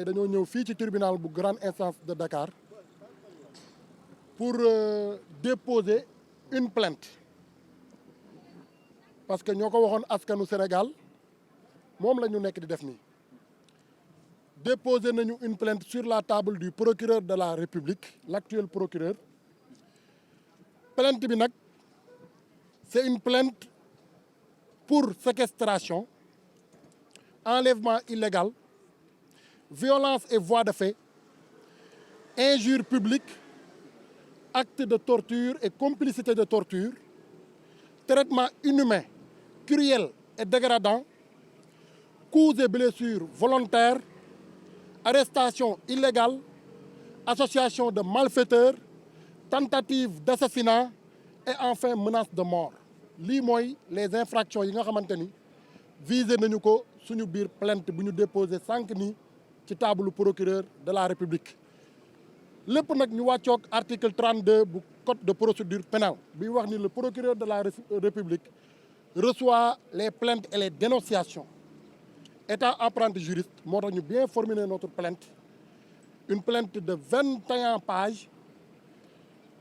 tey dañoo ñëw fii ci tribunal bu grande instance de Dakar pour déposer une plainte parce que ñoo ko waxoon askanu Sénégal moom la ñu nekk di def nii déposer nañu une plainte sur la table du procureur de la République l'actuel procureur plainte bi nag c'est une plainte pour séquestration enlèvement illégal violence et voies de fait injure publique acte de torture et complicité de torture traitement inhumain cruel et dégradant coups et blessures volontaires arrestation illégale association de malfaiteurs tentative d'assassinat et enfin menace de mort lii mooy les infractions yi nga xamante ni visé nañu ko suñu biir plainte bu ñu déposé sànq nii ci table procureur de la République lépp nag ñu wàccoog article 32 bu code de procédure pénale bi wax ni le procureur de la République reçoit les plaintes et les dénonciations étant apprenti juriste moo tax ñu bien formuler notre plainte une plainte de 21 pages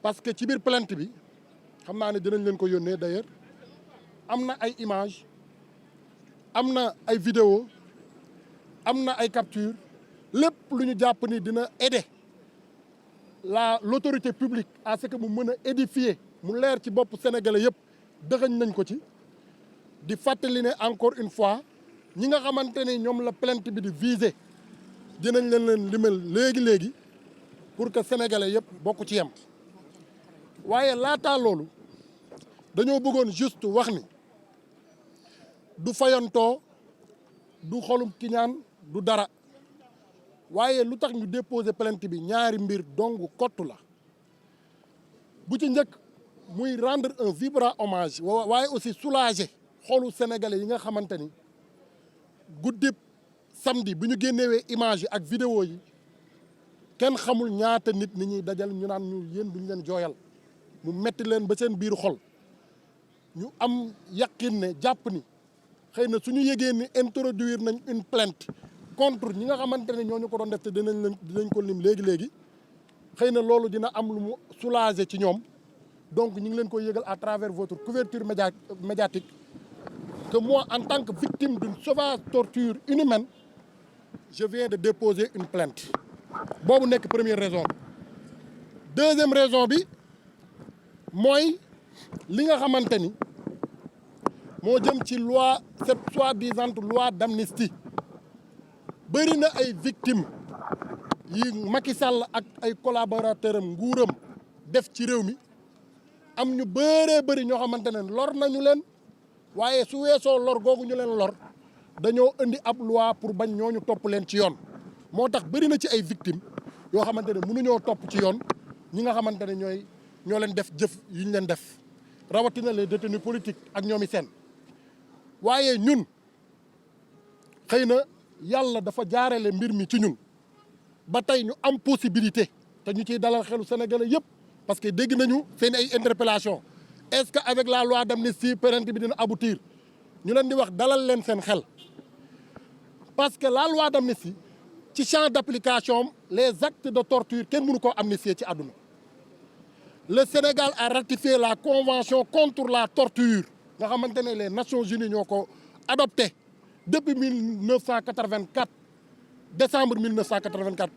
parce que ci biir plainte bi xam naa ne dinañ leen ko yónnee d'ailleurs am na ay images am na ay vidéos am na ay captures lépp lu ñu jàpp ni dina aider l'autorité publique à ce que mu mën a édifier mu leer ci bopp sénégalais yëpp dëxañ nañ ko ci di fàttali ne encore une fois ñi nga xamante ne ñoom la plainte bi di viser dinañ leen limal léegi pour que sénégalais yëpp bokk ci yem waaye laataa loolu dañoo bëggoon juste wax ni du fayantoo du xolum kiñaan du dara waaye lu tax ñu déposer plainte bi ñaari mbir dong kottu la bu ci njëkk muy rendre un vibrant hommage waaye aussi soulager xolu sénégalais yi nga xamante ni guddib samedi bu ñu génnewee image yi ak vidéo yi kenn xamul ñaata nit ni ñuy dajal ñu naan ñu yéen duñu leen jooyal mu metti leen ba seen biiru xol ñu am yaqin ne jàpp ni xëy na suñu yëgee ni introduire nañ une plainte contre ñi nga xamante ne ñooñu ko doon def te dinañ ko lim léegi xëy na loolu dina am lu mu soulager ci ñoom donc ñu ngi leen koy yëgal à travers votre couverture médiatique que moi en tant que victime d'une sauvage torture inhumaine je viens de déposer une plainte boobu nekk première raison bi deuxième raison bi mooy li nga xamante ni moo jëm ci loi cette soi-disant loi d'amnistie bëri na ay victimes yi Macky Sall ak ay collaborateurs am nguuram def ci réew mi am ñu bëree bëri ñoo xamante ne lor nañu leen waaye su weesoo lor googu ñu leen lor dañoo indi ab loi pour bañ ñooñu topp leen ci yoon moo tax bëri na ci ay victimes yoo xamante ne mënuñoo topp ci yoon ñi nga xamante ne ñoo leen def jëf yi ñu leen def rawatina les détenus politiques ak ñoomi seen waaye ñun xëy na yàlla dafa jaarale mbir mi ci ñun ba tey ñu am possibilité te ñu ciy dalal xelu sénégalais yëpp parce que dégg nañu seen ay interpellation est-ce que avec la loi d'amnistie plainte bi dina aboutir ñu leen di wax dalal leen seen xel parce que la loi d'amnistie ci champ d'application les actes de torture kenn mënu koo amnistier ci àdduna le Sénégal a ratifié la convention contre la torture nga xamante ne les Nations Unies ñoo ko adopté depuis 1984 décembre 1984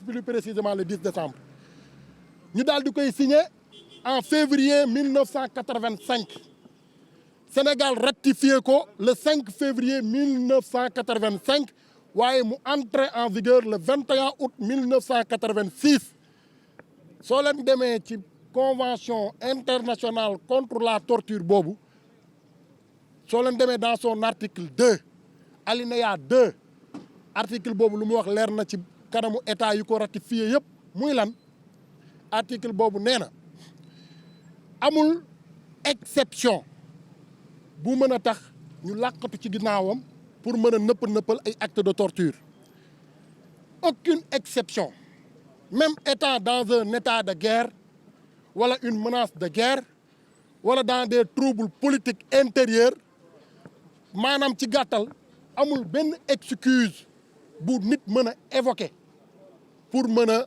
plus précisément le 10 décembre ñu daal di koy signé en février 1985 Sénégal ratifié ko le 5 février 1985 waaye mu entré en vigueur le 21 août 1986 soo leen demee ci convention internationale contre la torture boobu soo leen demee dans son article 2 alinéa 2 article boobu lu mu wax leer na ci kanamu état yu ko ratifié yëpp muy lan article boobu nee na amul exception bu mën a tax ñu làqatu ci ginnaawam pour mën a nëppal ay actes de torture aucune exception même étant dans un état de guerre wala une menace de guerre wala dans des troubles politiques intérieurs maanaam ci gàttal amul benn excuse bu nit mën a évoquer pour mën a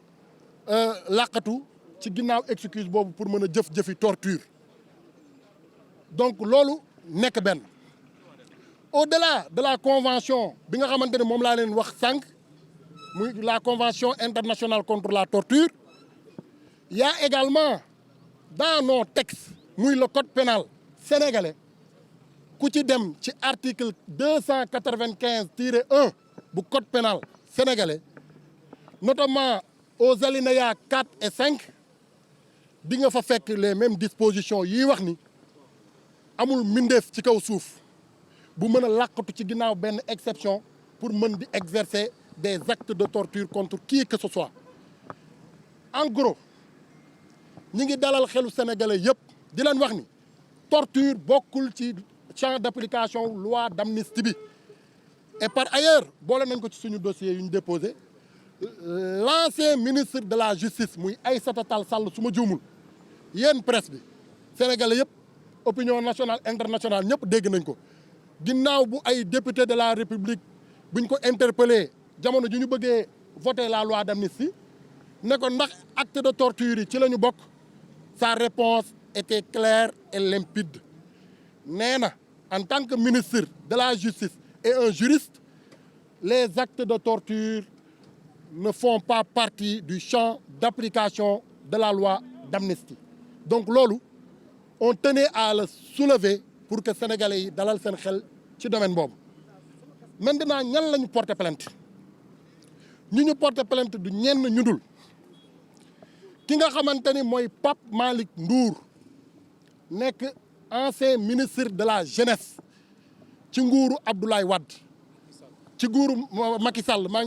làqatu ci ginnaaw excuse boobu pour mën a jëf-jëfi torture donc loolu nekk benn. Au-delà de la convention bi nga xamante ne moom laa leen wax sànq muy la convention internationale contre la torture il y a également dans nos textes muy le code pénal sénégalais ku ci dem ci article 295-1 bu code pénal sénégalais notamment aux alinéas 4 et 5 di nga fa fekk les mêmes dispositions yi wax ni amul mbindeef ci kaw suuf bu mën a làqatu ci ginnaaw benn exception pour mën di exercer des actes de torture contre qui que ce soit. En gros ñi ngi dalal xelu sénégalais yëpp di leen wax ni torture bokkul ci champ d'application loi d'amnistie bi et par ailleurs boole nañ ko ci suñu dossier yu ñu déposé l'ancien ministre de la justice muy Aïssata Tall Sall su ma juumul yéen presse bi sénégalais yëpp opinion nationale internationale ñëpp dégg nañ ko ginnaaw bu ay député de la république buñ ko interpellé jamono ju ñu bëggee voter la loi d'amnistie ne ko ndax acte de torture yi ci la ñu bokk sa réponse était claire et limpide nee na en tant que ministre de la justice et un juriste les actes de torture ne font pas partie du champ d'application de la loi d'amnistie donc loolu on tenait à le soulever pour que sénégalais yi dalal seen xel ci domaine boobu maintenant ñan la ñu porter plainte ñu porter plainte du ñenn ñu dul ki nga xamante ni mooy Pape Malick Ndour nekk ancien ministre de la jeunesse ci nguuru Abdoulaye Wade ci nguuru Macky Sall maa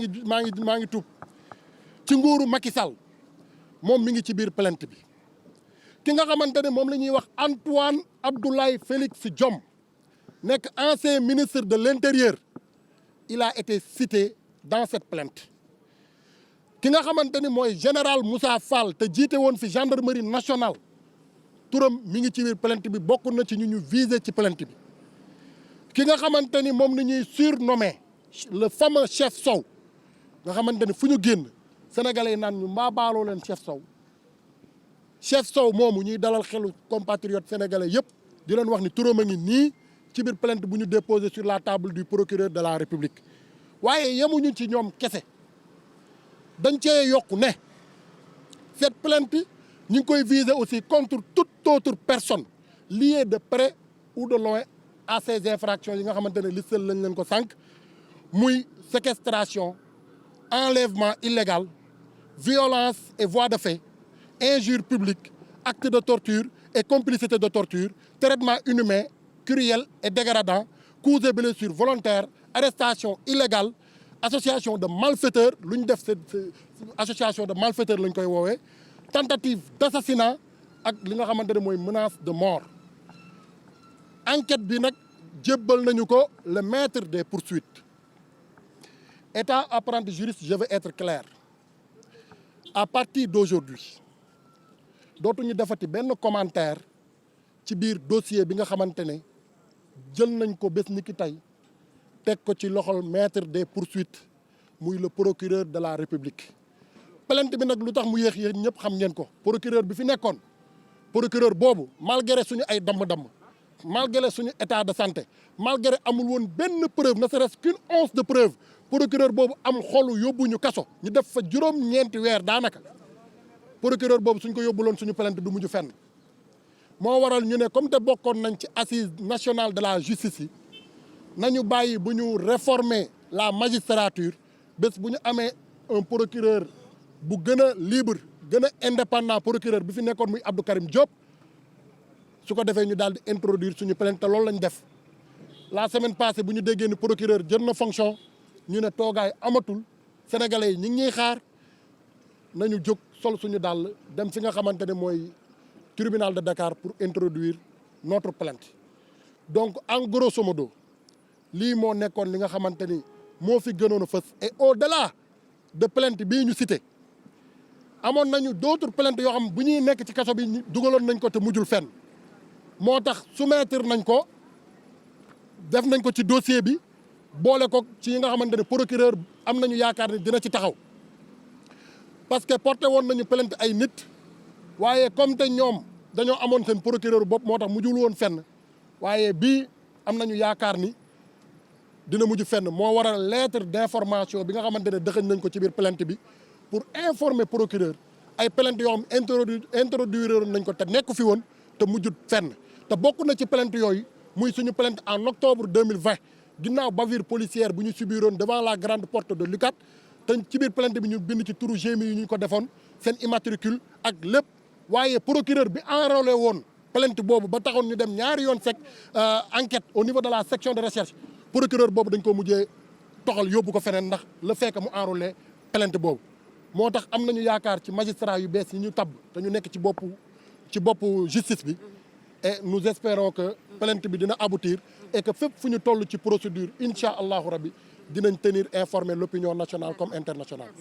ngi tuub ci nguuru Macky Sall moom mi ngi ci biir plainte bi ki nga xamante ne moom la ñuy wax Antoine Abdoulaye Félix Diome nekk ancien ministre de l'intérieur il a été cité dans cette plainte ki nga xamante ni mooy général Moussa Fall te jiite woon fi gendarmerie nationale turam mi ngi ci biir plainte bi bokk na ci ñu visé ci plainte bi ki nga xamante ni moom la ñuy surnommé le fameux chef Sow nga xamante ni fu ñu génn sénégalais yi naan ñu mbaa baaloo leen chef Sow moomu ñuy dalal xelu compatriotes sénégalais yëpp di leen wax ni turam a ngi nii ci biir plainte bu ñu déposé sur la table du procureur de la République waaye yemuñu ci ñoom kese dañ cee yokku ne cette plainte ñu ngi koy viser aussi contre toute autre personne liée de près ou de loin à ces infractions yi nga xamante ne listal lañ leen ko sànq muy séquestration enlèvement illégal violence et voies de fait injure publique acte de torture et complicité de torture traitement inhumain cruel et dégradant coups et blessures volontaires arrestation illégale association de malfaiteurs lu ñu def association de malfaiteurs lañ koy woowee tentative d'assassinat ak li nga xamante ne mooy menace de mort enquête bi nag jébbal nañu ko le maître des poursuites état apprenti juriste je veux être clair à partir d'aujourd'hui dootuñu defati benn commentaire ci biir dossier bi nga xamante ne jël nañ ko bés ni ki tey teg ko ci loxol maître des poursuites muy le procureur de la République plainte bi nag lu tax mu yéex yéen ñëpp xam ngeen ko procureur bi fi nekkoon procureur boobu malgré suñu ay damm-damm malgré suñu état de santé malgré amul woon benn preuve ne serait-ce qu'une once de preuve procureur boobu am xolu yóbbu ñu kaso ñu def fa juróom-ñeenti weer daanaka procureur boobu suñ ko yóbbuloon suñu plainte du mujj fenn moo waral ñu ne comme te bokkoon nañ ci assise nationale de la justice yi nañu bàyyi bu ñu réformer la magistrature bés bu ñu amee un procureur bu gën a libre gën a indépendant procureur bi fi nekkoon muy Abdou Karim Diop su ko defee ñu daal di introduire suñu plainte te loolu lañ def la semaine passée bu ñu déggee ni procureur jël na fonction ñu ne toogaay amatul sénégalais yi ñu ngi ñuy xaar nañu jóg sol suñu dàll dem fi nga xamante ne mooy tribunal de Dakar pour introduire notre plainte donc en grosso modo lii moo nekkoon li nga xamante ni moo fi gënoon a fës et au-delà de plainte bii ñu cité amoon nañu d'autres plaintes yoo xam bu ñuy nekk ci kaso bi dugaloon nañ ko te mujjul fenn moo tax soumettre nañ ko def nañ ko ci dossier bi boole ko ci yi nga xamante ne procureur am nañu yaakaar ni dina ci taxaw parce que porté woon nañu plainte ay nit waaye comme te ñoom dañoo amoon seen procureur bopp moo tax mujjul woon fenn waaye bii am nañu yaakaar ni dina mujj fenn moo waral lettre d'information bi nga xamante ne dëxëñ nañ ko ci biir plainte bi pour informer procureur ay plainte yoo xam introduire nañ ko te nekk fi woon te mujjut fenn te bokk na ci plainte yooyu muy suñu plainte en octobre 2020 ginnaaw bavure policière bu ñu subiroon devant la grande porte de l'UCAD te ci biir plainte bi ñu bind ci turu GMI yi ñu ko defoon seen immatricule ak lépp waaye procureur bi enrôlé woon plainte boobu ba taxoon ñu dem ñaari yoon fekk enquête au niveau de la section de recherche procureur boobu dañ ko mujjee toxal yóbbu ko feneen ndax le fait que mu enrôlé plainte boobu moo tax am nañu yaakaar ci magistrat yu bees yi ñu tabb te ñu nekk ci boppu justice bi et nous espérons que plainte bi dina aboutir et que fépp fu ñu toll ci procédure incha allahu rabbi dinañ tenir informer l'opinion nationale comme internationale